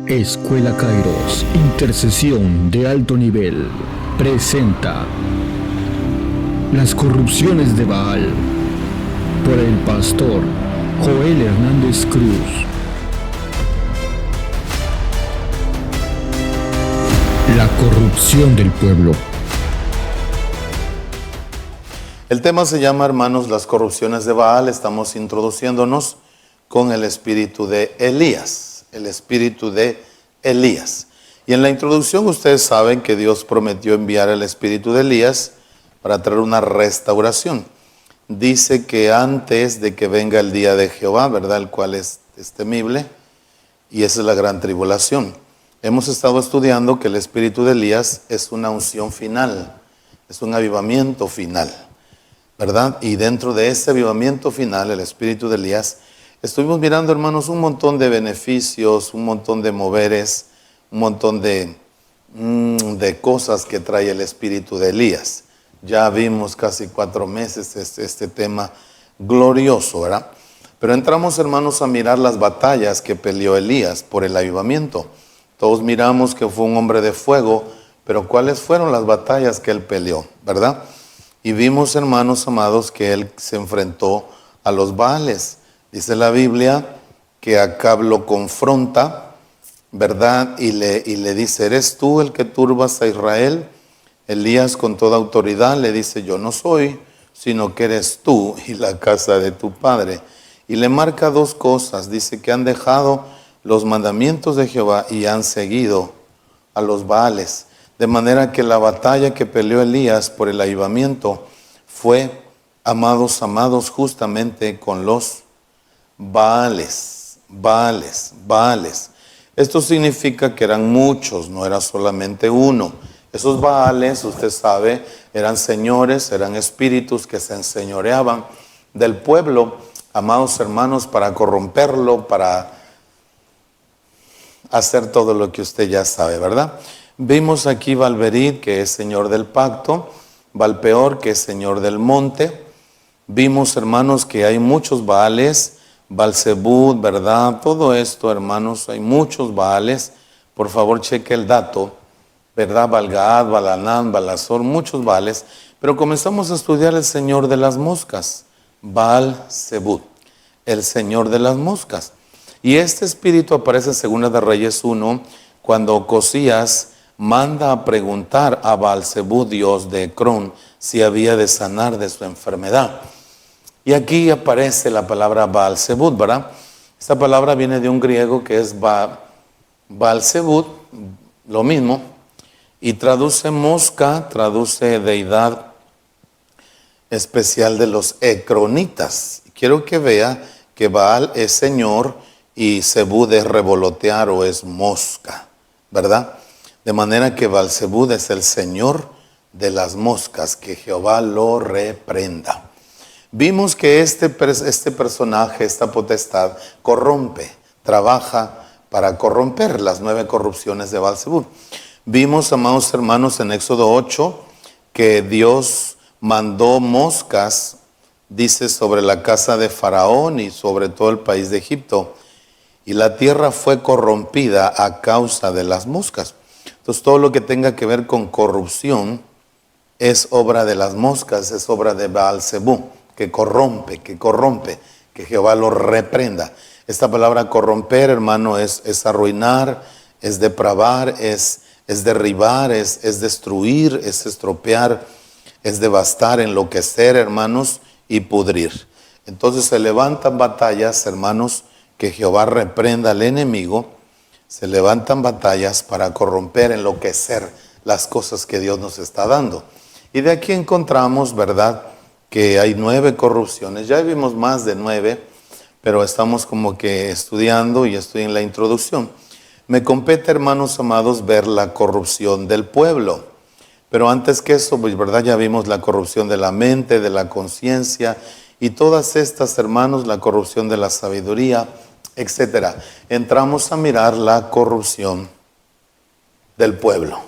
Escuela Kairos, intercesión de alto nivel, presenta Las corrupciones de Baal, por el pastor Joel Hernández Cruz. La corrupción del pueblo. El tema se llama, hermanos, las corrupciones de Baal. Estamos introduciéndonos con el espíritu de Elías. El espíritu de Elías. Y en la introducción ustedes saben que Dios prometió enviar el espíritu de Elías para traer una restauración. Dice que antes de que venga el día de Jehová, ¿verdad? El cual es temible, y esa es la gran tribulación. Hemos estado estudiando que el espíritu de Elías es una unción final, es un avivamiento final, ¿verdad? Y dentro de ese avivamiento final, el espíritu de Elías, estuvimos mirando, hermanos, un montón de beneficios, un montón de moveres, un montón de cosas que trae el espíritu de Elías. Ya vimos casi 4 meses este tema glorioso, ¿verdad? Pero entramos, hermanos, a mirar las batallas que peleó Elías por el avivamiento. Todos miramos que fue un hombre de fuego, pero ¿cuáles fueron las batallas que él peleó, verdad? Y vimos, hermanos amados, que él se enfrentó a los Baales. Dice la Biblia que Acab lo confronta, ¿verdad? Y le dice, ¿eres tú el que turbas a Israel? Elías con toda autoridad le dice, yo no soy, sino que eres tú y la casa de tu padre. Y le marca 2 cosas. Dice que han dejado los mandamientos de Jehová y han seguido a los Baales. De manera que la batalla que peleó Elías por el avivamiento fue, amados, justamente con los Baales. Esto significa que eran muchos, no era solamente uno. Esos Baales, usted sabe, eran señores, eran espíritus que se enseñoreaban del pueblo, amados hermanos, para corromperlo, para hacer todo lo que usted ya sabe, ¿verdad? Vimos aquí Balberit, que es señor del pacto, Balpeor, que es señor del monte. Vimos, hermanos, que hay muchos Baales, Balzebud, ¿verdad? Todo esto, hermanos, hay muchos Baales. Por favor, cheque el dato, ¿verdad? Balgaad, Balanán, Balazor, muchos Baales. Pero comenzamos a estudiar el señor de las moscas, Balzebud, el señor de las moscas. Y este espíritu aparece en 2 de Reyes 1, cuando Ocosías manda a preguntar a Balzebud, dios de Ecrón, si había de sanar de su enfermedad. Y aquí aparece la palabra Balzebud, ¿verdad? Esta palabra viene de un griego que es Balzebud, lo mismo, y traduce mosca, traduce deidad especial de los ecronitas. Quiero que vea que Baal es señor y Zebud es revolotear o es mosca, ¿verdad? De manera que Balzebud es el señor de las moscas, que Jehová lo reprenda. Vimos que este personaje, esta potestad, corrompe, trabaja para corromper las 9 corrupciones de Balzebud. Vimos, amados hermanos, en Éxodo 8, que Dios mandó moscas, dice, sobre la casa de Faraón y sobre todo el país de Egipto. Y la tierra fue corrompida a causa de las moscas. Entonces, todo lo que tenga que ver con corrupción es obra de las moscas, es obra de Balzebud, que corrompe, que Jehová lo reprenda. Esta palabra corromper, hermano, es arruinar, es depravar, es derribar, es destruir, es estropear, es devastar, enloquecer, hermanos, y pudrir. Entonces se levantan batallas, hermanos, que Jehová reprenda al enemigo. Se levantan batallas para corromper, enloquecer las cosas que Dios nos está dando. Y de aquí encontramos, ¿verdad?, que hay 9 corrupciones. Ya vimos más de 9, pero estamos como que estudiando y estoy en la introducción. Me compete, hermanos amados, ver la corrupción del pueblo. Pero antes que eso, pues, ¿verdad?, ya vimos la corrupción de la mente, de la conciencia y todas estas, hermanos, la corrupción de la sabiduría, etcétera. Entramos a mirar la corrupción del pueblo.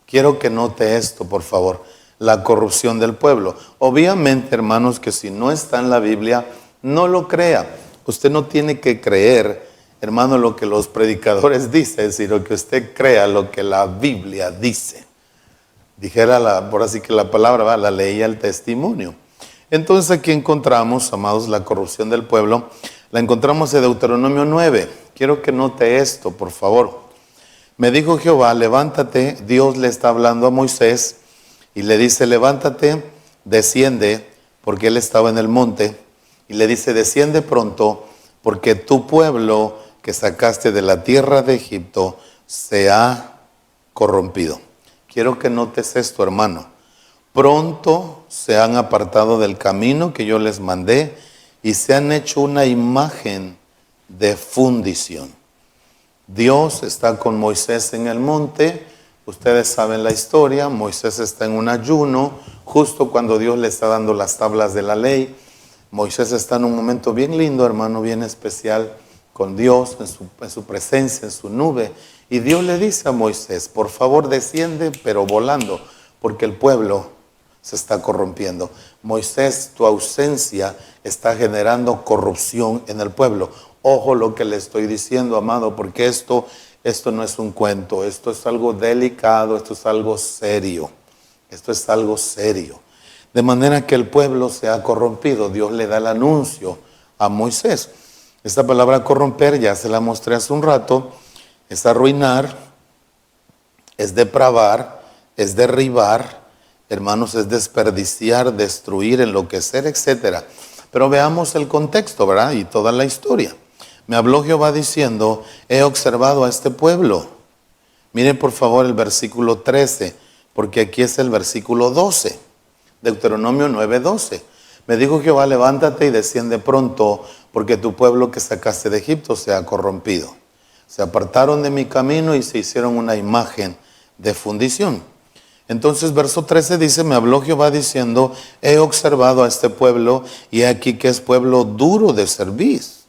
Quiero que note esto, por favor, la corrupción del pueblo. Obviamente, hermanos, que si no está en la Biblia, no lo crea. Usted no tiene que creer hermano, lo que los predicadores dicen, sino que usted crea lo que la Biblia dice. Dijera, por así que la palabra, ¿va? La ley y el testimonio. Entonces aquí encontramos, amados, la corrupción del pueblo. La encontramos en Deuteronomio 9. Quiero que note esto, por favor. Me dijo Jehová, levántate. Dios le está hablando a Moisés y le dice, levántate, desciende, porque él estaba en el monte. Y le dice, desciende pronto, porque tu pueblo que sacaste de la tierra de Egipto se ha corrompido. Quiero que notes esto, hermano. Pronto se han apartado del camino que yo les mandé y se han hecho una imagen de fundición. Dios está con Moisés en el monte. Ustedes saben la historia. Moisés está en un ayuno justo cuando Dios le está dando las tablas de la ley. Moisés está en un momento bien lindo, hermano, bien especial con Dios, en su presencia, en su nube. Y Dios le dice a Moisés, por favor desciende, pero volando, porque el pueblo se está corrompiendo. Moisés, tu ausencia está generando corrupción en el pueblo. Ojo lo que le estoy diciendo, amado, porque esto no es un cuento, esto es algo delicado, esto es algo serio. Esto es algo serio. De manera que el pueblo se ha corrompido. Dios le da el anuncio a Moisés. Esta palabra corromper, ya se la mostré hace un rato, es arruinar, es depravar, es derribar, hermanos, es desperdiciar, destruir, enloquecer, etc. Pero veamos el contexto, ¿verdad? Y toda la historia. Me habló Jehová diciendo, he observado a este pueblo. Miren por favor el versículo 13, porque aquí es el versículo 12. Deuteronomio 9:12. Me dijo Jehová, levántate y desciende pronto, porque tu pueblo que sacaste de Egipto se ha corrompido. Se apartaron de mi camino y se hicieron una imagen de fundición. Entonces verso 13 dice, me habló Jehová diciendo, he observado a este pueblo y he aquí que es pueblo duro de cerviz.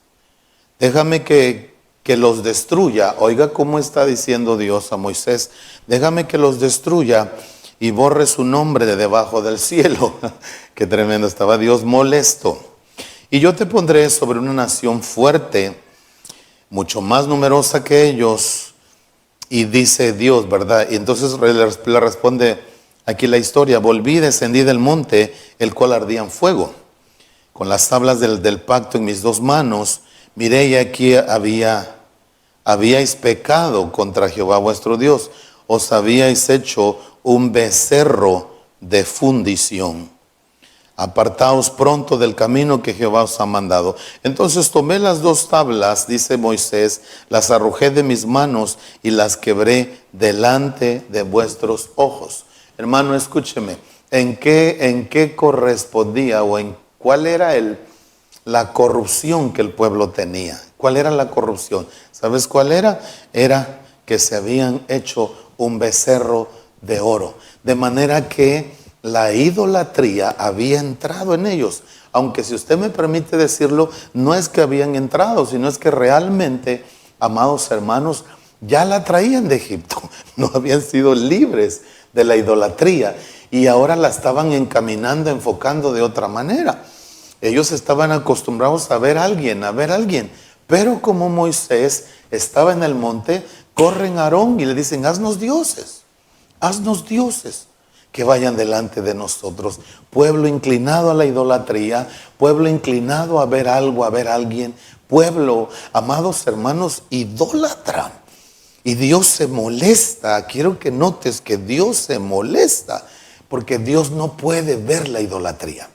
Déjame que los destruya. Oiga cómo está diciendo Dios a Moisés. Déjame que los destruya y borre su nombre de debajo del cielo. Qué tremendo, estaba Dios molesto. Y yo te pondré sobre una nación fuerte, mucho más numerosa que ellos. Y dice Dios, ¿verdad? Y entonces le responde aquí la historia. Volví, descendí del monte, el cual ardía en fuego, con las tablas del pacto en mis dos manos. Miré y aquí habíais pecado contra Jehová vuestro Dios. Os habíais hecho un becerro de fundición. Apartaos pronto del camino que Jehová os ha mandado. Entonces tomé las dos tablas, dice Moisés, las arrojé de mis manos y las quebré delante de vuestros ojos. Hermano, escúcheme, ¿en qué correspondía o en cuál era la corrupción que el pueblo tenía? ¿Cuál era la corrupción? ¿Sabes cuál era? Era que se habían hecho un becerro de oro. De manera que la idolatría había entrado en ellos. Aunque si usted me permite decirlo, no es que habían entrado, sino es que realmente, amados hermanos, ya la traían de Egipto. No habían sido libres de la idolatría y ahora la estaban encaminando, enfocando de otra manera. Ellos estaban acostumbrados a ver a alguien. Pero como Moisés estaba en el monte, corren a Aarón y le dicen, haznos dioses que vayan delante de nosotros. Pueblo inclinado a la idolatría, pueblo inclinado a ver algo, a ver a alguien, pueblo, amados hermanos, idólatra. Y Dios se molesta. Quiero que notes que Dios se molesta, porque Dios no puede ver la idolatría.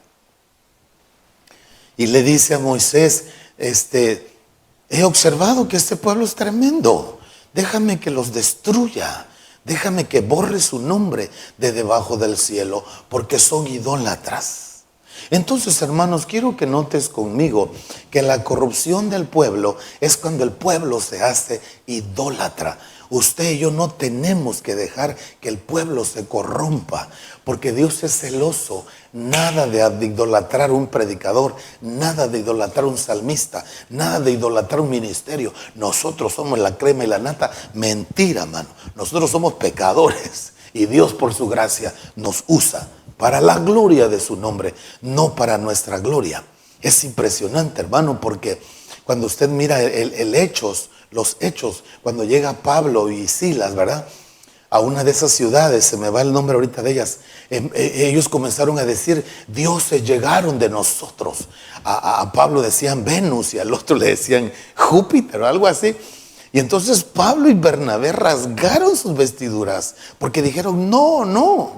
Y le dice a Moisés, he observado que este pueblo es tremendo. Déjame que los destruya. Déjame que borre su nombre de debajo del cielo, porque son idólatras. Entonces, hermanos, quiero que notes conmigo que la corrupción del pueblo es cuando el pueblo se hace idólatra. Usted y yo no tenemos que dejar que el pueblo se corrompa, porque Dios es celoso. Nada de idolatrar un predicador, nada de idolatrar un salmista, nada de idolatrar un ministerio. Nosotros somos la crema y la nata. Mentira, mano. Nosotros somos pecadores y Dios por su gracia nos usa para la gloria de su nombre, no para nuestra gloria. Es impresionante, hermano, porque Cuando usted mira los hechos, cuando llega Pablo y Silas, ¿verdad?, a una de esas ciudades, se me va el nombre ahorita de ellas, ellos comenzaron a decir, dioses llegaron de nosotros. A Pablo decían Venus y al otro le decían Júpiter o algo así. Y entonces Pablo y Bernabé rasgaron sus vestiduras porque dijeron, no,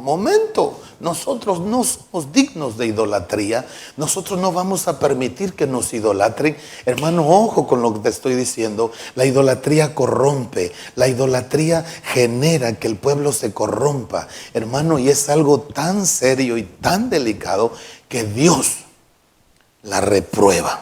momento, nosotros no somos dignos de idolatría, nosotros no vamos a permitir que nos idolatren. Hermano, ojo con lo que te estoy diciendo, la idolatría corrompe, la idolatría genera que el pueblo se corrompa, hermano, y es algo tan serio y tan delicado que Dios la reprueba.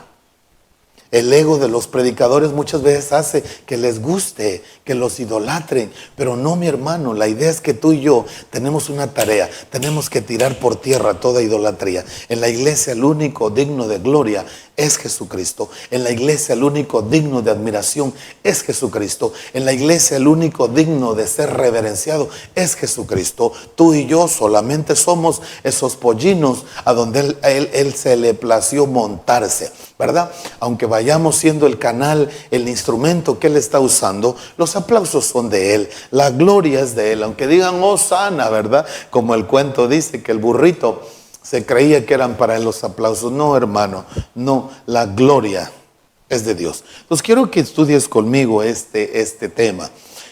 El ego de los predicadores muchas veces hace que les guste, que los idolatren. Pero no, mi hermano, la idea es que tú y yo tenemos una tarea. Tenemos que tirar por tierra toda idolatría. En la iglesia el único digno de gloria es Jesucristo. En la iglesia el único digno de admiración es Jesucristo. En la iglesia el único digno de ser reverenciado es Jesucristo. Tú y yo solamente somos esos pollinos a donde él se le plació montarse, ¿verdad? Aunque vayamos siendo el canal, el instrumento que Él está usando, los aplausos son de Él, la gloria es de Él. Aunque digan Hosana, ¿verdad? Como el cuento dice que el burrito se creía que eran para Él los aplausos. No, hermano, no, la gloria es de Dios. Entonces quiero que estudies conmigo este tema.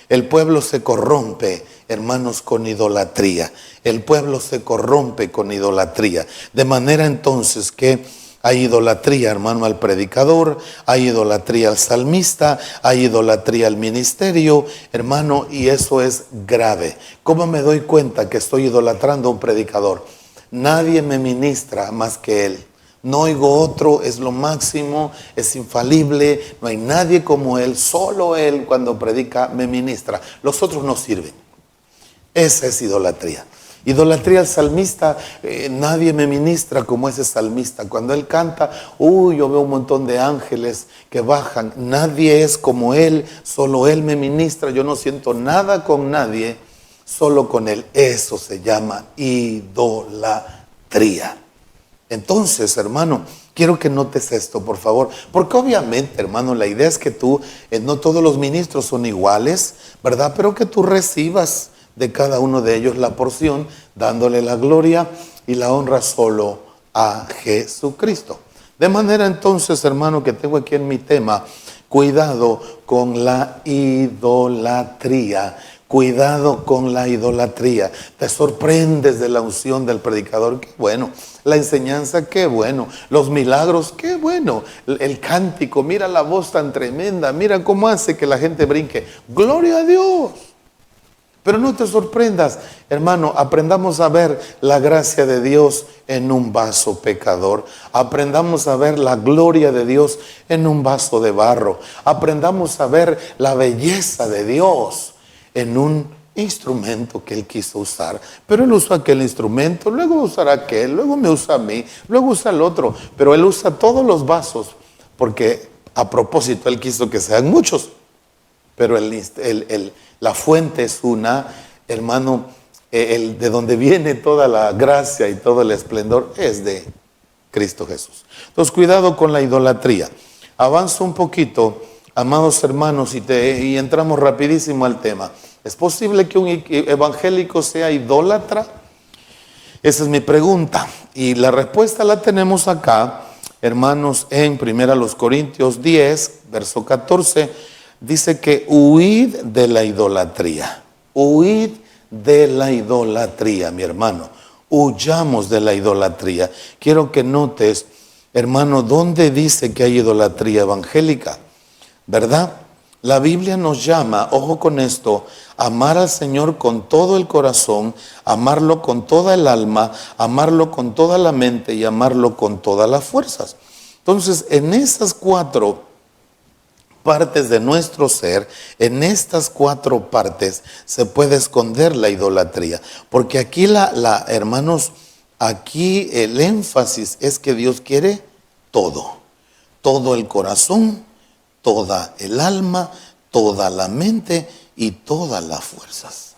El pueblo se corrompe, hermanos, con idolatría. El pueblo se corrompe con idolatría. De manera entonces que hay idolatría, hermano, al predicador, hay idolatría al salmista, hay idolatría al ministerio, hermano, y eso es grave. ¿Cómo me doy cuenta que estoy idolatrando a un predicador? Nadie me ministra más que él. No oigo otro, es lo máximo, es infalible, no hay nadie como él, solo él cuando predica me ministra. Los otros no sirven. Esa es idolatría. Idolatría al salmista, nadie me ministra como ese salmista. Cuando él canta, yo veo un montón de ángeles que bajan. Nadie es como él, solo él me ministra. Yo no siento nada con nadie, solo con él. Eso se llama idolatría. Entonces, hermano, quiero que notes esto, por favor, porque obviamente, hermano, la idea es que tú, no todos los ministros son iguales, ¿verdad? Pero que tú recibas de cada uno de ellos la porción, dándole la gloria y la honra solo a Jesucristo. De manera entonces, hermano, que tengo aquí en mi tema, cuidado con la idolatría. Cuidado con la idolatría. Te sorprendes de la unción del predicador, qué bueno. La enseñanza, qué bueno. Los milagros, qué bueno. El cántico, mira la voz tan tremenda, mira cómo hace que la gente brinque. Gloria a Dios. Pero no te sorprendas, hermano, aprendamos a ver la gracia de Dios en un vaso pecador. Aprendamos a ver la gloria de Dios en un vaso de barro. Aprendamos a ver la belleza de Dios en un instrumento que Él quiso usar. Pero Él usó aquel instrumento, luego usará aquel, luego me usa a mí, luego usa el otro. Pero Él usa todos los vasos porque a propósito Él quiso que sean muchos. Pero la fuente es una, hermano, de donde viene toda la gracia y todo el esplendor es de Cristo Jesús. Entonces, cuidado con la idolatría. Avanzo un poquito, amados hermanos, y entramos rapidísimo al tema. ¿Es posible que un evangélico sea idólatra? Esa es mi pregunta. Y la respuesta la tenemos acá, hermanos, en 1 Corintios 10, verso 14. Dice que huid de la idolatría. Huid de la idolatría, mi hermano. Huyamos de la idolatría. Quiero que notes, hermano, ¿dónde dice que hay idolatría evangélica? ¿Verdad? La Biblia nos llama, ojo con esto, amar al Señor con todo el corazón, amarlo con toda el alma, amarlo con toda la mente y amarlo con todas las fuerzas. Entonces, en esas 4 partes de nuestro ser, en estas 4 partes se puede esconder la idolatría. Porque aquí, hermanos, aquí el énfasis es que Dios quiere todo. Todo el corazón, toda el alma, toda la mente y todas las fuerzas.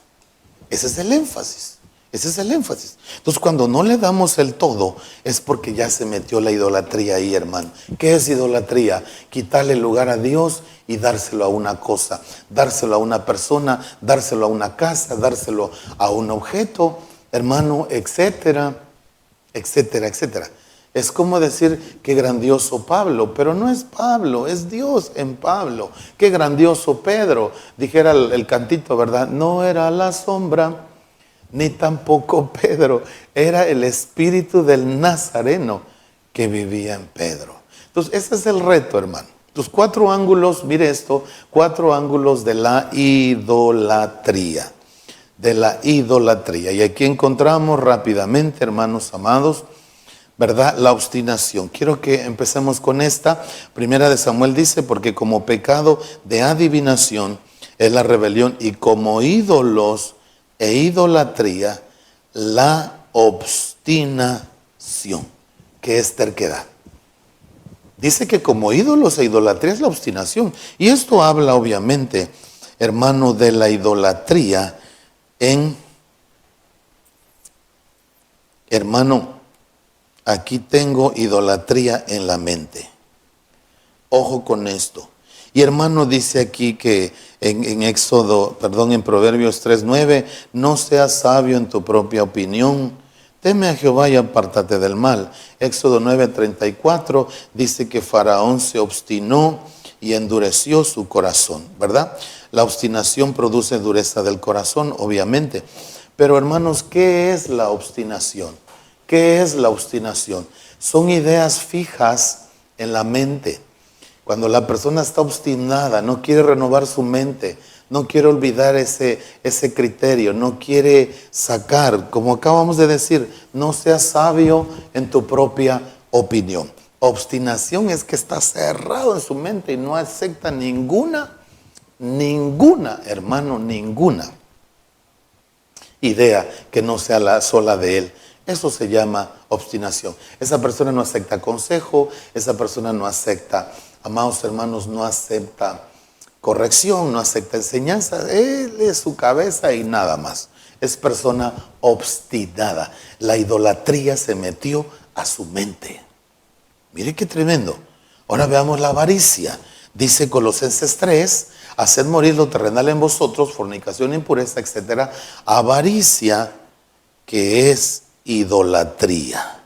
Ese es el énfasis. Ese es el énfasis. Entonces, cuando no le damos el todo, es porque ya se metió la idolatría ahí, hermano. ¿Qué es idolatría? Quitarle lugar a Dios y dárselo a una cosa, dárselo a una persona, dárselo a una casa, dárselo a un objeto, hermano, etcétera, etcétera, etcétera. Es como decir, qué grandioso Pablo, pero no es Pablo, es Dios en Pablo. Qué grandioso Pedro, dijera el cantito, ¿verdad? No era la sombra, ni tampoco Pedro, era el espíritu del Nazareno que vivía en Pedro. Entonces, ese es el reto, hermano. Los 4 ángulos, mire esto, 4 ángulos de la idolatría. De la idolatría. Y aquí encontramos rápidamente, hermanos amados, ¿verdad? La obstinación. Quiero que empecemos con esta. Primera de Samuel dice, porque como pecado de adivinación es la rebelión y como ídolos e idolatría, la obstinación, que es terquedad. Dice que como ídolos e idolatría es la obstinación. Y esto habla obviamente, hermano, de la idolatría hermano, aquí tengo idolatría en la mente. Ojo con esto. Y hermano, dice aquí que en Proverbios 3:9, no seas sabio en tu propia opinión, teme a Jehová y apártate del mal. Éxodo 9:34 dice que Faraón se obstinó y endureció su corazón, ¿verdad? La obstinación produce dureza del corazón, obviamente. Pero hermanos, ¿qué es la obstinación? ¿Qué es la obstinación? Son ideas fijas en la mente. Cuando la persona está obstinada, no quiere renovar su mente, no quiere olvidar ese criterio, no quiere sacar, como acabamos de decir, no seas sabio en tu propia opinión. Obstinación es que está cerrado en su mente y no acepta ninguna, hermano, ninguna idea que no sea la sola de él. Eso se llama obstinación. Esa persona no acepta consejo, esa persona no acepta, amados hermanos, no acepta corrección, no acepta enseñanza. Él es su cabeza y nada más. Es persona obstinada. La idolatría se metió a su mente. Mire qué tremendo. Ahora veamos la avaricia. Dice Colosenses 3, haced morir lo terrenal en vosotros, fornicación, impureza, etcétera. Avaricia, que es idolatría.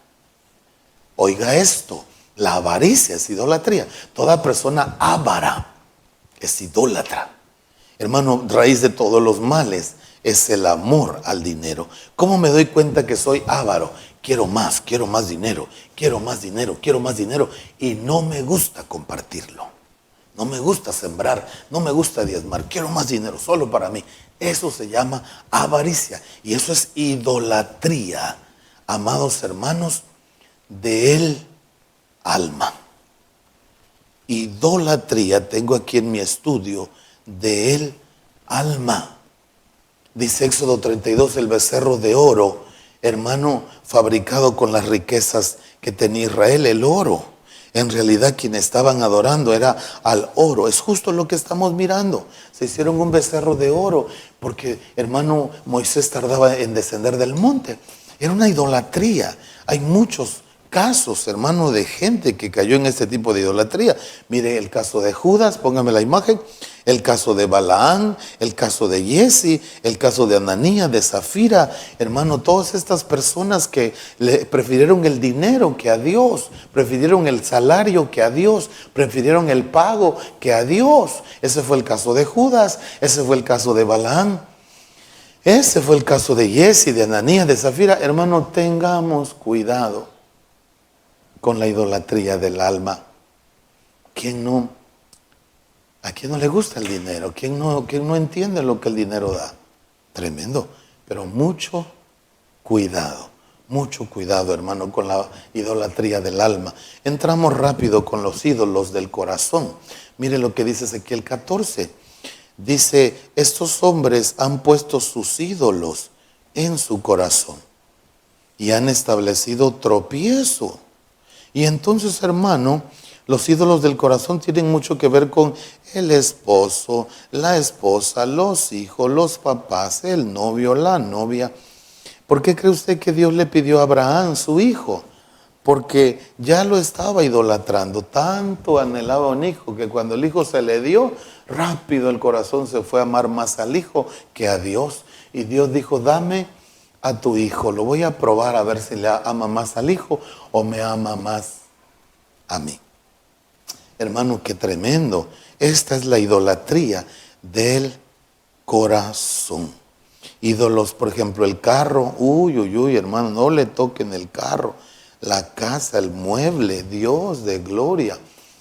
Oiga esto, la avaricia es idolatría. Toda persona avara es idólatra. Hermano, raíz de todos los males es el amor al dinero. ¿Cómo me doy cuenta que soy avaro? Quiero más dinero, quiero más dinero, quiero más dinero. Y no me gusta compartirlo. No me gusta sembrar, no me gusta diezmar. Quiero más dinero solo para mí. Eso se llama avaricia. Y eso es idolatría, amados hermanos, del alma. Idolatría, tengo aquí en mi estudio, del alma. Dice Éxodo 32, el becerro de oro, hermano, fabricado con las riquezas que tenía Israel, el oro. En realidad quienes estaban adorando era al oro. Es justo lo que estamos mirando. Se hicieron un becerro de oro porque, hermano, Moisés tardaba en descender del monte. Era una idolatría. Hay muchos casos, hermano, de gente que cayó en este tipo de idolatría. Mire el caso de Judas, póngame la imagen. El caso de Balaán, el caso de Giezi, el caso de Ananías, de Zafira. Hermano, todas estas personas que le prefirieron el dinero que a Dios, prefirieron el salario que a Dios, prefirieron el pago que a Dios. Ese fue el caso de Judas, ese fue el caso de Balaán, ese fue el caso de Giezi, de Ananías, de Zafira. Hermano, tengamos cuidado con la idolatría del alma. ¿A quién no le gusta el dinero? ¿Quién no entiende lo que el dinero da? Tremendo. Pero mucho cuidado, hermano, con la idolatría del alma. Entramos rápido con los ídolos del corazón. Mire lo que dice Ezequiel 14. Dice, estos hombres han puesto sus ídolos en su corazón y han establecido tropiezo. Y entonces, hermano, los ídolos del corazón tienen mucho que ver con el esposo, la esposa, los hijos, los papás, el novio, la novia. ¿Por qué cree usted que Dios le pidió a Abraham, su hijo? Porque ya lo estaba idolatrando. Tanto anhelaba un hijo que cuando el hijo se le dio, rápido el corazón se fue a amar más al hijo que a Dios. Y Dios dijo, dame a tu hijo. Lo voy a probar a ver si le ama más al hijo o me ama más a mí. Hermano, qué tremendo. Esta es la idolatría del corazón. Ídolos, por ejemplo, el carro. Uy, hermano, no le toquen el carro. La casa, el mueble, Dios de gloria.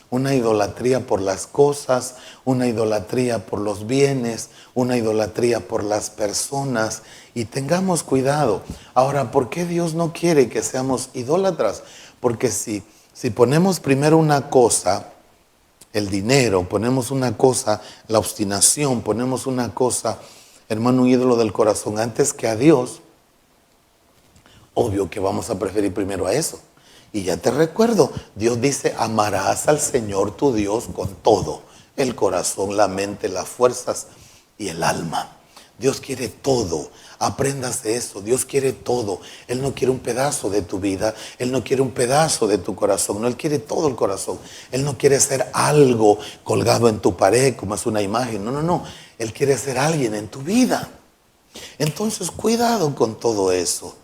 Una idolatría por las cosas, una idolatría por los bienes, una idolatría por las personas. Y tengamos cuidado. Ahora, ¿por qué Dios no quiere que seamos idólatras? Porque si ponemos primero una cosa, el dinero, ponemos una cosa, la obstinación, ponemos una cosa, hermano, un ídolo del corazón, antes que a Dios, obvio que vamos a preferir primero a eso. Y ya te recuerdo, Dios dice, amarás al Señor tu Dios con todo, el corazón, la mente, las fuerzas y el alma. Dios quiere todo, aprendas de eso, Dios quiere todo. Él no quiere un pedazo de tu vida, Él no quiere un pedazo de tu corazón, no, Él quiere todo el corazón. Él no quiere ser algo colgado en tu pared como es una imagen, no, Él quiere ser alguien en tu vida. Entonces cuidado con todo eso.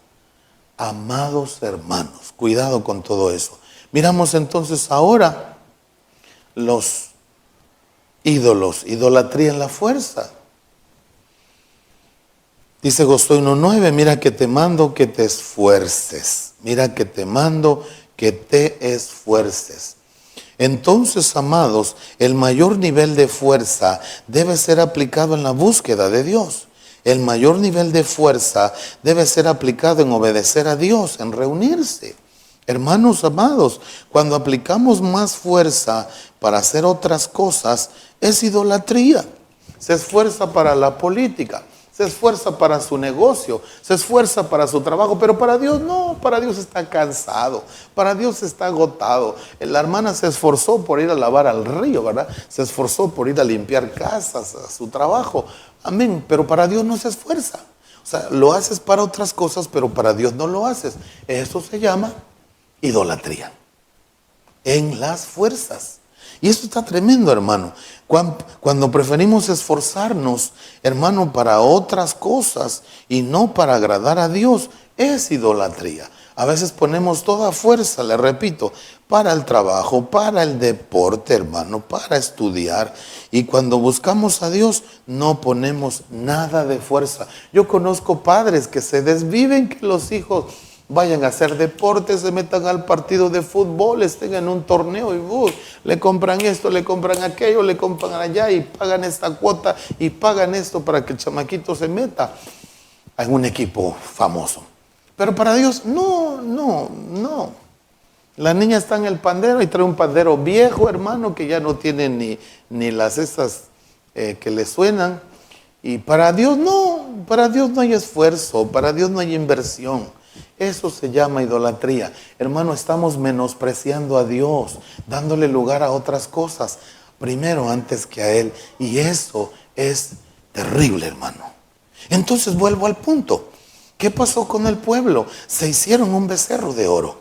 Amados hermanos, cuidado con todo eso. Miramos entonces ahora los ídolos, idolatría en la fuerza. Dice Josué 1:9, mira que te mando que te esfuerces. Mira que te mando que te esfuerces. Entonces, amados, el mayor nivel de fuerza debe ser aplicado en la búsqueda de Dios. El mayor nivel de fuerza debe ser aplicado en obedecer a Dios, en reunirse. Hermanos amados, cuando aplicamos más fuerza para hacer otras cosas, es idolatría. Se esfuerza para la política, se esfuerza para su negocio, se esfuerza para su trabajo, pero para Dios no, para Dios está cansado, para Dios está agotado. La hermana se esforzó por ir a lavar al río, ¿verdad? Se esforzó por ir a limpiar casas, a su trabajo. Amén, pero para Dios no se esfuerza. O sea, lo haces para otras cosas, pero para Dios no lo haces. Eso se llama idolatría. En las fuerzas. Y esto está tremendo, hermano. Cuando preferimos esforzarnos, hermano, para otras cosas y no para agradar a Dios, es idolatría. A veces ponemos toda fuerza, le repito, para el trabajo, para el deporte, hermano, para estudiar. Y cuando buscamos a Dios, no ponemos nada de fuerza. Yo conozco padres que se desviven que los hijos vayan a hacer deporte, se metan al partido de fútbol, estén en un torneo y le compran esto, le compran aquello, le compran allá y pagan esta cuota y pagan esto para que el chamaquito se meta en un equipo famoso. Pero para Dios, no. La niña está en el pandero y trae un pandero viejo, hermano, que ya no tiene ni las esas que le suenan. Y para Dios no hay esfuerzo, para Dios no hay inversión. Eso se llama idolatría. Hermano, estamos menospreciando a Dios, dándole lugar a otras cosas, primero antes que a Él. Y eso es terrible, hermano. Entonces vuelvo al punto. ¿Qué pasó con el pueblo? Se hicieron un becerro de oro.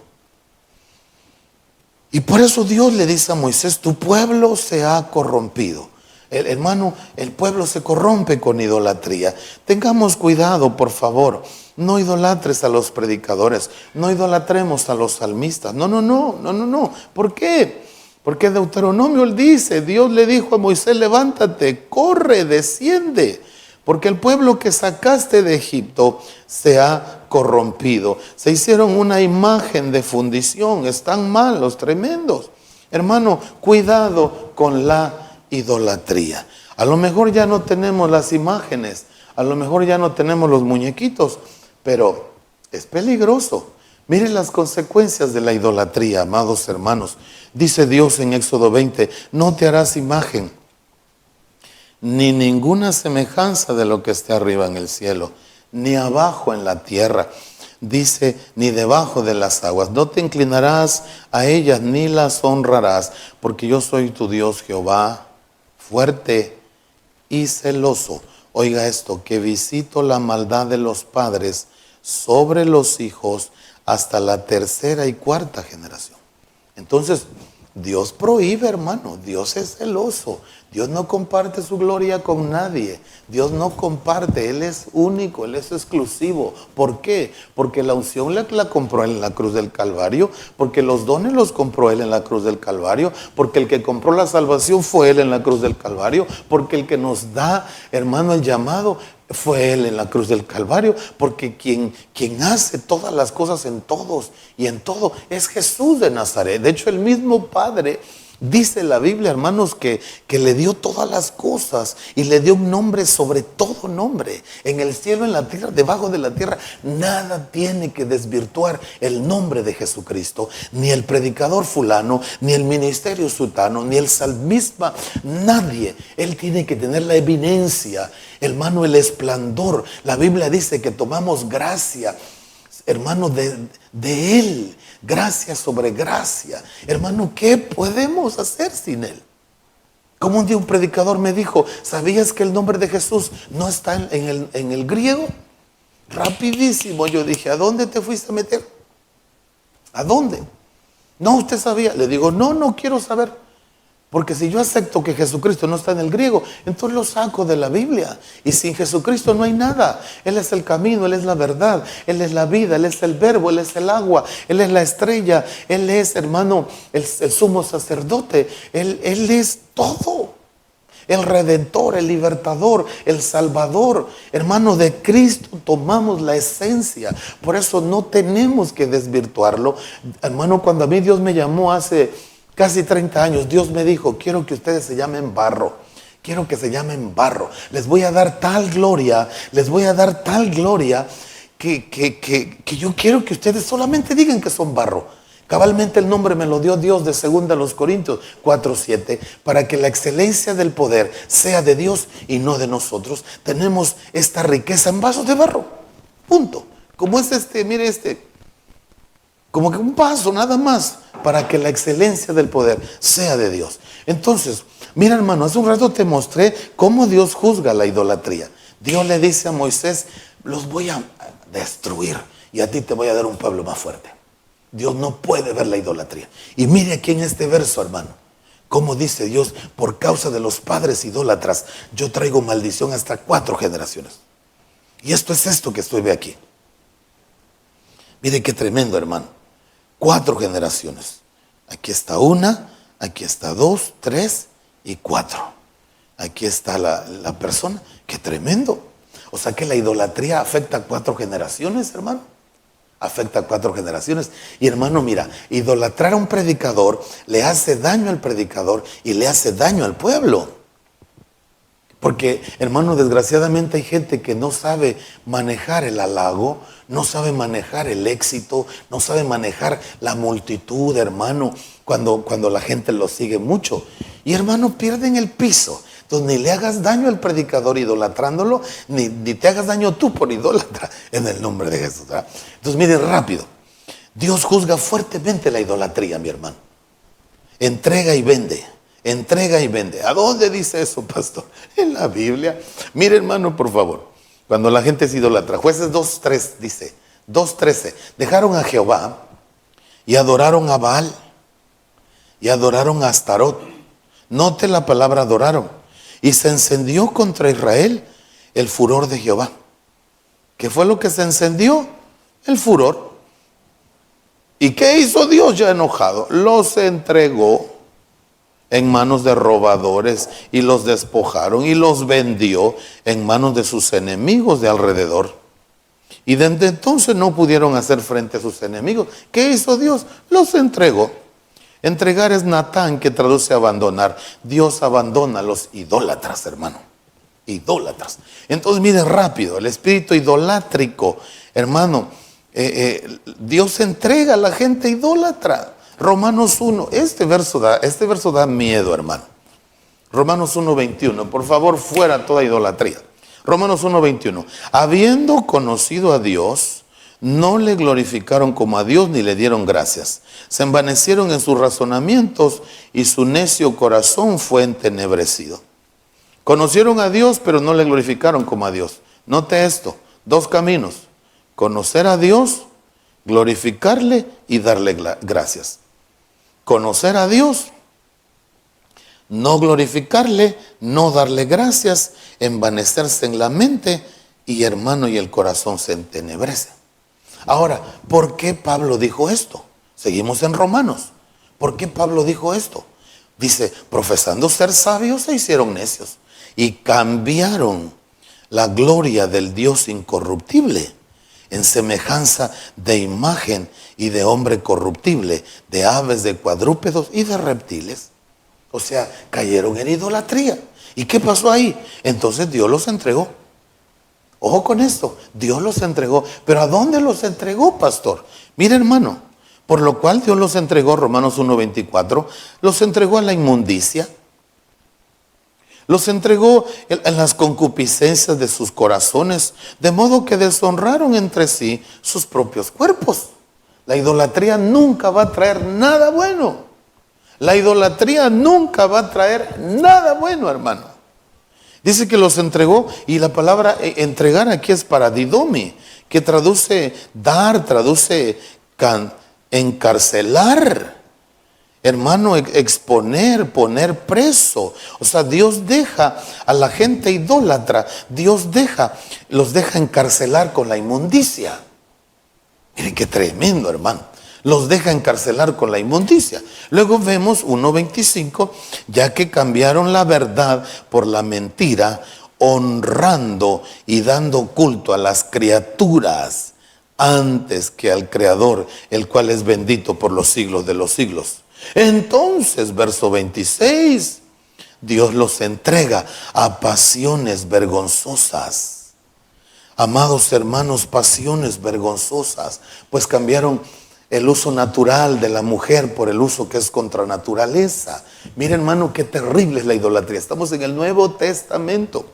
Y por eso Dios le dice a Moisés, tu pueblo se ha corrompido. Hermano, el pueblo se corrompe con idolatría. Tengamos cuidado, por favor. No idolatres a los predicadores. No idolatremos a los salmistas. No. ¿Por qué? Porque Deuteronomio dice, Dios le dijo a Moisés, levántate, corre, desciende. Porque el pueblo que sacaste de Egipto se ha corrompido. Se hicieron una imagen de fundición. Están malos, tremendos. Hermano, cuidado con la idolatría. A lo mejor ya no tenemos las imágenes. A lo mejor ya no tenemos los muñequitos. Pero es peligroso. Miren las consecuencias de la idolatría, amados hermanos. Dice Dios en Éxodo 20, no te harás imagen ni ninguna semejanza de lo que esté arriba en el cielo, ni abajo en la tierra, dice, ni debajo de las aguas. No te inclinarás a ellas ni las honrarás, porque yo soy tu Dios Jehová, fuerte y celoso. Oiga esto, que visito la maldad de los padres sobre los hijos hasta la tercera y cuarta generación. Entonces, Dios prohíbe, hermano. Dios es celoso. Dios no comparte su gloria con nadie. Dios no comparte. Él es único, Él es exclusivo. ¿Por qué? Porque la unción la compró Él en la cruz del Calvario. Porque los dones los compró Él en la cruz del Calvario. Porque el que compró la salvación fue Él en la cruz del Calvario. Porque el que nos da, hermano, el llamado fue Él en la cruz del Calvario. Porque quien hace todas las cosas en todos y en todo es Jesús de Nazaret. De hecho, el mismo Padre dice la Biblia, hermanos, que le dio todas las cosas y le dio un nombre sobre todo nombre. En el cielo, en la tierra, debajo de la tierra, nada tiene que desvirtuar el nombre de Jesucristo. Ni el predicador fulano, ni el ministerio sutano, ni el salmista, nadie. Él tiene que tener la evidencia, hermano, el esplendor. La Biblia dice que tomamos gracia, hermano, de Él. Gracia sobre gracia. Hermano, ¿qué podemos hacer sin Él? Como un día un predicador me dijo, ¿sabías que el nombre de Jesús no está en el griego? Rapidísimo yo dije, ¿a dónde te fuiste a meter? ¿A dónde? No, usted sabía. Le digo, no quiero saber. Porque si yo acepto que Jesucristo no está en el griego, entonces lo saco de la Biblia. Y sin Jesucristo no hay nada. Él es el camino, Él es la verdad, Él es la vida, Él es el verbo, Él es el agua, Él es la estrella, Él es, hermano, el sumo sacerdote. Él es todo. El redentor, el libertador, el salvador. Hermano, de Cristo tomamos la esencia. Por eso no tenemos que desvirtuarlo. Hermano, cuando a mí Dios me llamó hace casi 30 años, Dios me dijo, quiero que ustedes se llamen barro. Quiero que se llamen barro. Les voy a dar tal gloria, que yo quiero que ustedes solamente digan que son barro. Cabalmente el nombre me lo dio Dios de 2 Corintios 4:7, para que la excelencia del poder sea de Dios y no de nosotros. Tenemos esta riqueza en vasos de barro. Punto. Como es mire como que un vaso nada más, para que la excelencia del poder sea de Dios. Entonces, mira, hermano, hace un rato te mostré cómo Dios juzga la idolatría. Dios le dice a Moisés, los voy a destruir y a ti te voy a dar un pueblo más fuerte. Dios no puede ver la idolatría. Y mire aquí en este verso, hermano, cómo dice Dios, por causa de los padres idólatras, yo traigo maldición hasta 4 generaciones. Y esto es esto que estoy aquí. Mire qué tremendo, hermano. 4 generaciones. Aquí está 1, aquí está 2, 3 y 4. Aquí está la persona. Qué tremendo. O sea que la idolatría afecta a 4 generaciones, hermano. Afecta a 4 generaciones. Y hermano, mira, idolatrar a un predicador le hace daño al predicador y le hace daño al pueblo. Porque, hermano, desgraciadamente hay gente que no sabe manejar el halago, no sabe manejar el éxito, no sabe manejar la multitud, hermano, cuando la gente lo sigue mucho. Y, hermano, pierden el piso. Entonces, ni le hagas daño al predicador idolatrándolo, ni te hagas daño tú por idólatra, en el nombre de Jesús, ¿verdad? Entonces, miren rápido. Dios juzga fuertemente la idolatría, mi hermano. Entrega y vende. Entrega y vende. ¿A dónde dice eso, pastor? En la Biblia. Mire, hermano, por favor. Cuando la gente se idolatra. Jueces 2:3 dice. 2:13. Dejaron a Jehová y adoraron a Baal y adoraron a Astarot. Note la palabra adoraron. Y se encendió contra Israel el furor de Jehová. ¿Qué fue lo que se encendió? El furor. ¿Y qué hizo Dios ya enojado? Los entregó en manos de robadores y los despojaron y los vendió en manos de sus enemigos de alrededor. Y desde entonces no pudieron hacer frente a sus enemigos. ¿Qué hizo Dios? Los entregó. Entregar es Natán, que traduce abandonar. Dios abandona a los idólatras, hermano. Idólatras. Entonces miren rápido, el espíritu idolátrico, hermano, Dios entrega a la gente idólatra. Romanos 1, este verso da miedo, hermano. Romanos 1:21, por favor, fuera toda idolatría. Romanos 1:21, habiendo conocido a Dios, no le glorificaron como a Dios ni le dieron gracias. Se envanecieron en sus razonamientos y su necio corazón fue entenebrecido. Conocieron a Dios, pero no le glorificaron como a Dios. Note esto, 2 caminos. Conocer a Dios, glorificarle y darle gracias. Conocer a Dios, no glorificarle, no darle gracias, envanecerse en la mente y hermano, y el corazón se entenebrece. Ahora, ¿por qué Pablo dijo esto? Seguimos en Romanos. ¿Por qué Pablo dijo esto? Dice, profesando ser sabios se hicieron necios y cambiaron la gloria del Dios incorruptible en semejanza de imagen y de hombre corruptible, de aves, de cuadrúpedos y de reptiles. O sea, cayeron en idolatría. ¿Y qué pasó ahí? Entonces Dios los entregó. Ojo con esto, Dios los entregó. ¿Pero a dónde los entregó, pastor? Mire, hermano, por lo cual Dios los entregó, Romanos 1:24, los entregó a la inmundicia. Los entregó en las concupiscencias de sus corazones, de modo que deshonraron entre sí sus propios cuerpos. La idolatría nunca va a traer nada bueno. La idolatría nunca va a traer nada bueno, hermano. Dice que los entregó, y la palabra entregar aquí es paradidomi, que traduce dar, traduce encarcelar. Hermano, exponer, poner preso. O sea, Dios deja a la gente idólatra, Dios los deja encarcelar con la inmundicia. Miren qué tremendo, hermano. Los deja encarcelar con la inmundicia. Luego vemos 1:25, ya que cambiaron la verdad por la mentira, honrando y dando culto a las criaturas antes que al Creador, el cual es bendito por los siglos de los siglos. Entonces, verso 26, Dios los entrega a pasiones vergonzosas. Amados hermanos, pasiones vergonzosas, pues cambiaron el uso natural de la mujer por el uso que es contra naturaleza. Mira, hermano, qué terrible es la idolatría. Estamos en el Nuevo Testamento.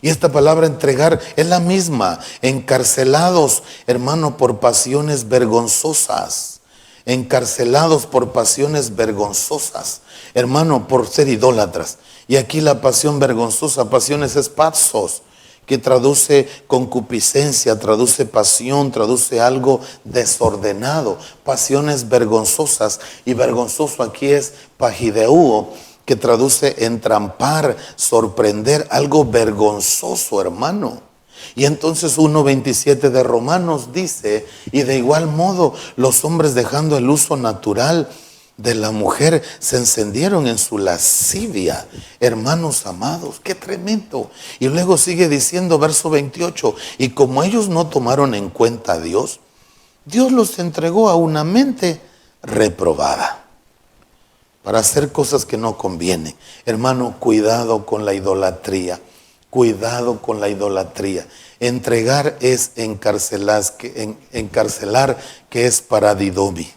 Y esta palabra entregar es la misma. Encarcelados, hermano, por pasiones vergonzosas. Encarcelados por pasiones vergonzosas, hermano, por ser idólatras. Y aquí la pasión vergonzosa, pasiones es pasos, que traduce concupiscencia, traduce pasión, traduce algo desordenado. Pasiones vergonzosas, y vergonzoso aquí es pagideuo, que traduce entrampar, sorprender, algo vergonzoso, hermano. Y entonces 1:27 de Romanos dice, y de igual modo los hombres, dejando el uso natural de la mujer, se encendieron en su lascivia. Hermanos amados, qué tremendo. Y luego sigue diciendo, verso 28, y como ellos no tomaron en cuenta a Dios, Dios los entregó a una mente reprobada para hacer cosas que no convienen. Hermano, cuidado con la idolatría. Cuidado con la idolatría. Entregar es encarcelar, que es paradidomi.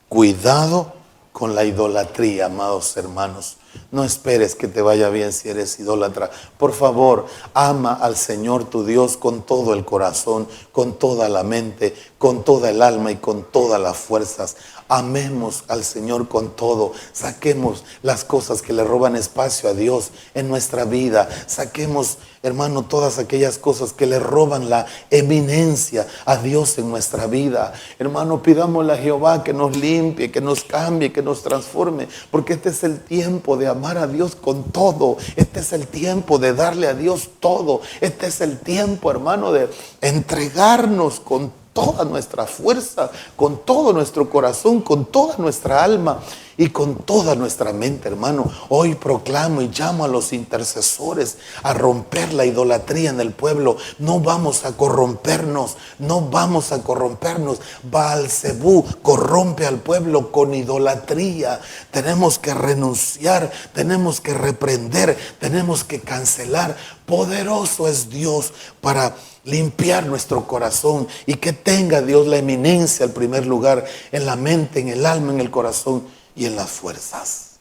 Cuidado con la idolatría, amados hermanos. No esperes que te vaya bien si eres idólatra. Por favor, ama al Señor tu Dios con todo el corazón, con toda la mente, con toda el alma y con todas las fuerzas. Amemos al Señor con todo. Saquemos las cosas que le roban espacio a Dios en nuestra vida. Saquemos, hermano, todas aquellas cosas que le roban la eminencia a Dios en nuestra vida. Hermano, pidámosle a Jehová que nos limpie, que nos cambie, que nos transforme, porque este es el tiempo de amar a Dios con todo. Este es el tiempo de darle a Dios todo. Este es el tiempo, hermano, de entregarnos con toda nuestra fuerza, con todo nuestro corazón, con toda nuestra alma y con toda nuestra mente, hermano. Hoy proclamo y llamo a los intercesores a romper la idolatría en el pueblo. No vamos a corrompernos, no vamos a corrompernos. Baal-Zebú corrompe al pueblo con idolatría. Tenemos que renunciar, tenemos que reprender, tenemos que cancelar. Poderoso es Dios para limpiar nuestro corazón y que tenga Dios la eminencia al primer lugar en la mente, en el alma, en el corazón y en las fuerzas.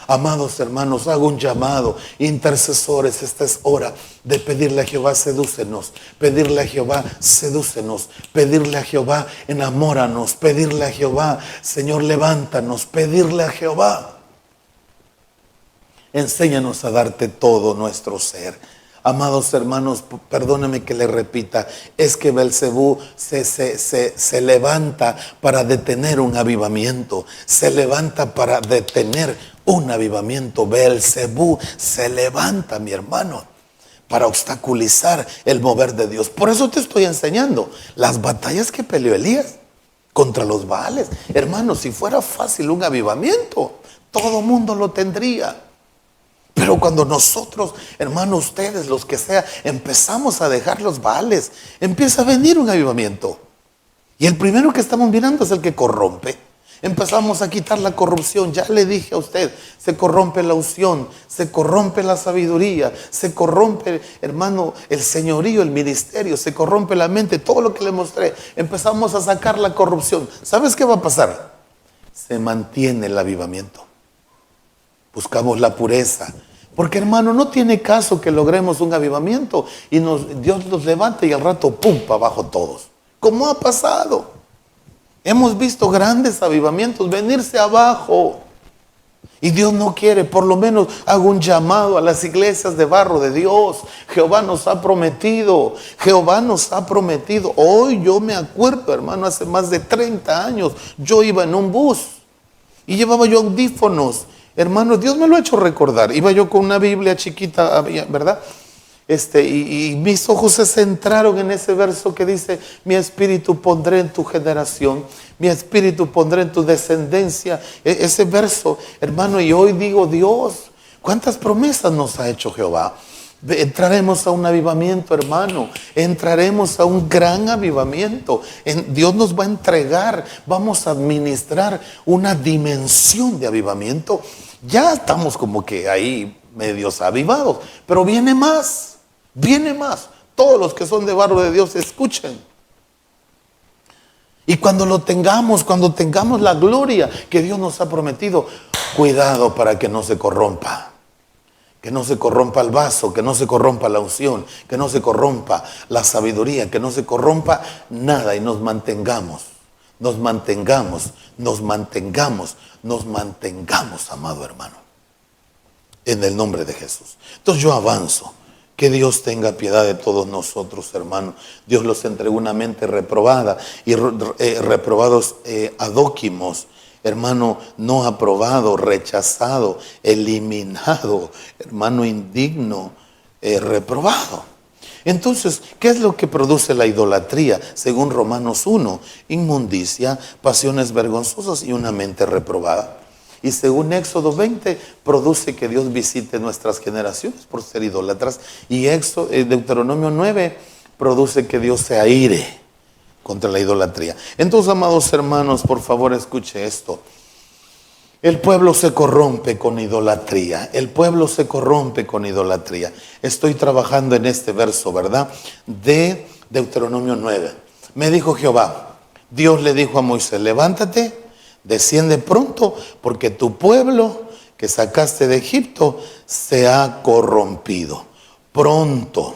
Amados hermanos, hago un llamado, intercesores, esta es hora de pedirle a Jehová, sedúcenos, pedirle a Jehová, sedúcenos, pedirle a Jehová, enamóranos, pedirle a Jehová, Señor, levántanos, pedirle a Jehová, enséñanos a darte todo nuestro ser. Amados hermanos, perdónenme que le repita, es que Belcebú se levanta para detener un avivamiento, se levanta para detener un avivamiento. Belcebú se levanta, mi hermano, para obstaculizar el mover de Dios. Por eso te estoy enseñando las batallas que peleó Elías contra los Baales. Hermano, si fuera fácil un avivamiento, todo mundo lo tendría. Pero cuando nosotros, hermano, ustedes, los que sea, empezamos a dejar los Baales, empieza a venir un avivamiento. Y el primero que estamos mirando es el que corrompe. Empezamos a quitar la corrupción. Ya le dije a usted, se corrompe la unción, se corrompe la sabiduría, se corrompe, hermano, el señorío, el ministerio, se corrompe la mente, todo lo que le mostré. Empezamos a sacar la corrupción. ¿Sabes qué va a pasar? Se mantiene el avivamiento. Buscamos la pureza. Porque, hermano, no tiene caso que logremos un avivamiento y Dios nos levanta y al rato, ¡pum!, para abajo todos. ¿Cómo ha pasado? Hemos visto grandes avivamientos venirse abajo. Y Dios no quiere. Por lo menos hago un llamado a las iglesias de barro de Dios. Jehová nos ha prometido. Jehová nos ha prometido. Hoy yo me acuerdo, hermano, hace más de 30 años, yo iba en un bus y llevaba yo audífonos. Hermano, Dios me lo ha hecho recordar. Iba yo con una Biblia chiquita, ¿verdad? Y mis ojos se centraron en ese verso que dice: mi espíritu pondré en tu generación, mi espíritu pondré en tu descendencia. Ese verso, hermano, y hoy digo, Dios, ¿cuántas promesas nos ha hecho Jehová? Entraremos a un avivamiento, hermano. Entraremos a un gran avivamiento. Dios nos va a entregar, vamos a administrar una dimensión de avivamiento. Ya estamos como que ahí medios avivados, pero viene más, viene más. Todos los que son de barro de Dios, escuchen. Y cuando lo tengamos, cuando tengamos la gloria que Dios nos ha prometido, cuidado para que no se corrompa. Que no se corrompa el vaso, que no se corrompa la unción, que no se corrompa la sabiduría, que no se corrompa nada, y nos mantengamos, amado hermano, en el nombre de Jesús. Entonces yo avanzo. Que Dios tenga piedad de todos nosotros, hermano. Dios los entregó una mente reprobada y reprobados adóquimos. Hermano, no aprobado, rechazado, eliminado, hermano, indigno, reprobado. Entonces, ¿qué es lo que produce la idolatría? Según Romanos 1, inmundicia, pasiones vergonzosas y una mente reprobada. Y según Éxodo 20, produce que Dios visite nuestras generaciones por ser idólatras. Y Deuteronomio 9 produce que Dios se aire contra la idolatría. Entonces, amados hermanos, por favor escuche esto. El pueblo se corrompe con idolatría. El pueblo se corrompe con idolatría. Estoy trabajando en este verso, ¿verdad? De Deuteronomio 9. Me dijo Jehová, Dios le dijo a Moisés: levántate, desciende pronto, porque tu pueblo que sacaste de Egipto se ha corrompido. Pronto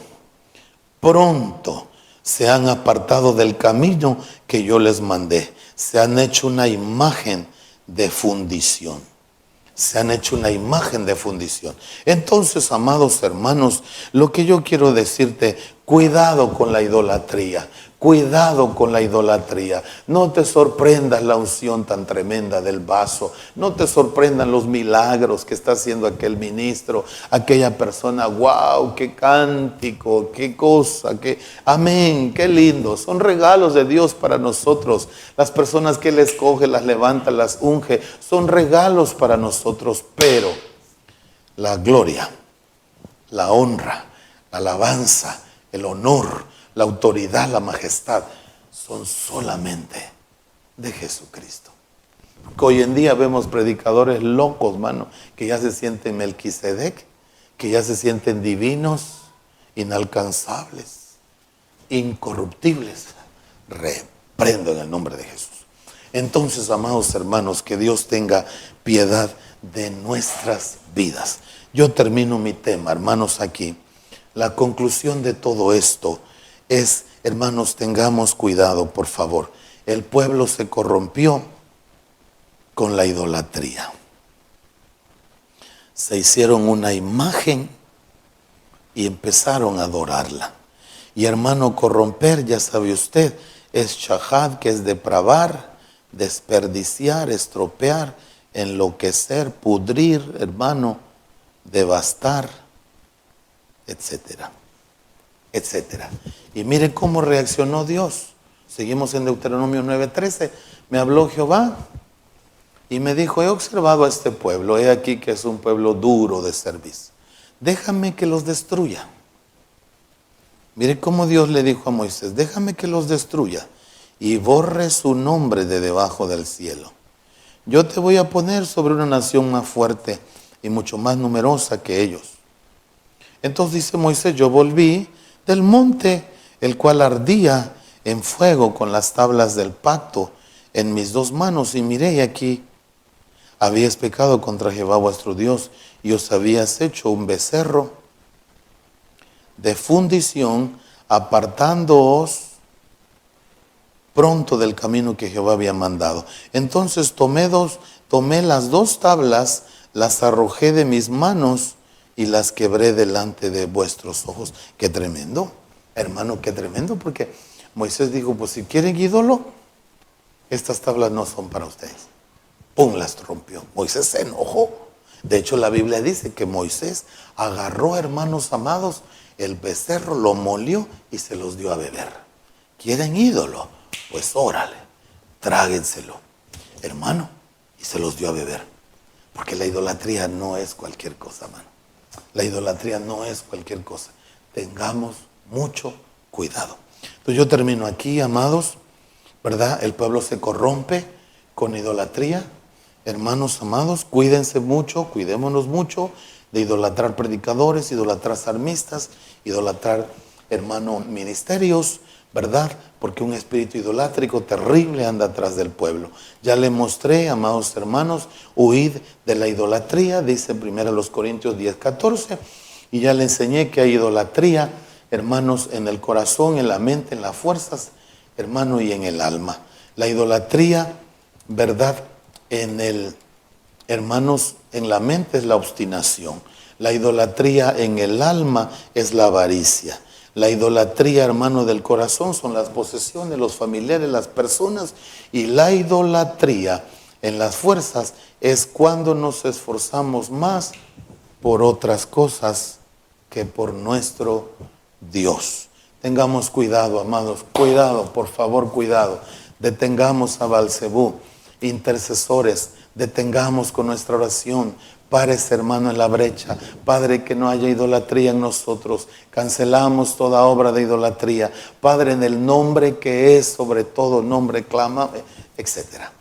se han apartado del camino que yo les mandé. Se han hecho una imagen de fundición. Entonces, amados hermanos, lo que yo quiero decirte, cuidado con la idolatría. Cuidado con la idolatría. No te sorprendas la unción tan tremenda del vaso. No te sorprendan los milagros que está haciendo aquel ministro, aquella persona. ¡Wow! ¡Qué cántico! ¡Qué cosa! ¡Qué amén! ¡Qué lindo! Son regalos de Dios para nosotros. Las personas que Él escoge, las levanta, las unge. Son regalos para nosotros. Pero la gloria, la honra, la alabanza, el honor, la autoridad, la majestad, son solamente de Jesucristo. Porque hoy en día vemos predicadores locos, mano, que ya se sienten Melquisedec, que ya se sienten divinos, inalcanzables, incorruptibles. Reprendo en el nombre de Jesús. Entonces, amados hermanos, que Dios tenga piedad de nuestras vidas. Yo termino mi tema, hermanos, aquí. La conclusión de todo esto es, hermanos, tengamos cuidado, por favor. El pueblo se corrompió con la idolatría. Se hicieron una imagen y empezaron a adorarla. Y hermano, corromper, ya sabe usted, es shahad, que es depravar, desperdiciar, estropear, enloquecer, pudrir, hermano, devastar, etcétera, etcétera. Y mire cómo reaccionó Dios. Seguimos en Deuteronomio 9:13. Me habló Jehová y me dijo: he observado a este pueblo, he aquí que es un pueblo duro de servicio. Déjame que los destruya. Mire cómo Dios le dijo a Moisés: déjame que los destruya y borre su nombre de debajo del cielo. Yo te voy a poner sobre una nación más fuerte y mucho más numerosa que ellos. Entonces dice Moisés: yo volví del monte, el cual ardía en fuego, con las tablas del pacto en mis dos manos, y miré, y aquí habías pecado contra Jehová vuestro Dios, y os habías hecho un becerro de fundición, apartándoos pronto del camino que Jehová había mandado. Entonces tomé las dos tablas, las arrojé de mis manos y las quebré delante de vuestros ojos. Qué tremendo, hermano, qué tremendo, porque Moisés dijo: pues si quieren ídolo, estas tablas no son para ustedes. ¡Pum! Las rompió. Moisés se enojó. De hecho, la Biblia dice que Moisés agarró, hermanos amados, el becerro, lo molió y se los dio a beber. ¿Quieren ídolo? Pues órale, tráguenselo, hermano, y se los dio a beber. Porque la idolatría no es cualquier cosa, hermano. La idolatría no es cualquier cosa. Tengamos mucho cuidado. Entonces yo termino aquí, amados, ¿verdad? El pueblo se corrompe con idolatría. Hermanos amados, cuídense mucho, cuidémonos mucho de idolatrar predicadores, idolatrar salmistas, idolatrar, hermano, ministerios, ¿verdad? Porque un espíritu idolátrico terrible anda atrás del pueblo. Ya le mostré, amados hermanos, huid de la idolatría, dice 1 Corintios 10:14, y ya le enseñé que hay idolatría, hermanos, en el corazón, en la mente, en las fuerzas, hermano, y en el alma. La idolatría, ¿verdad? Hermanos, en la mente es la obstinación. La idolatría en el alma es la avaricia. La idolatría, hermano, del corazón son las posesiones, los familiares, las personas. Y la idolatría en las fuerzas es cuando nos esforzamos más por otras cosas que por nuestro Dios. Tengamos cuidado, amados, cuidado, por favor, cuidado. Detengamos a Balcebú, intercesores, detengamos con nuestra oración. Párese, hermano, en la brecha. Padre, que no haya idolatría en nosotros. Cancelamos toda obra de idolatría. Padre, en el nombre que es sobre todo nombre, clámame, etcétera.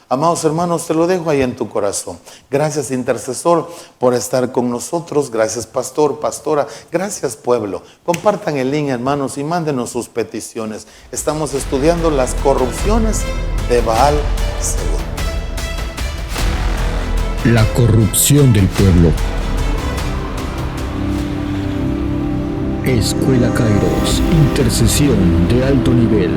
Amados hermanos, te lo dejo ahí en tu corazón. Gracias, intercesor, por estar con nosotros. Gracias, pastor, pastora. Gracias, pueblo. Compartan el link, hermanos, y mándenos sus peticiones. Estamos estudiando las corrupciones de Baal Zebub. La corrupción del pueblo. Escuela Kairos, intercesión de alto nivel.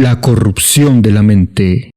La corrupción de la mente.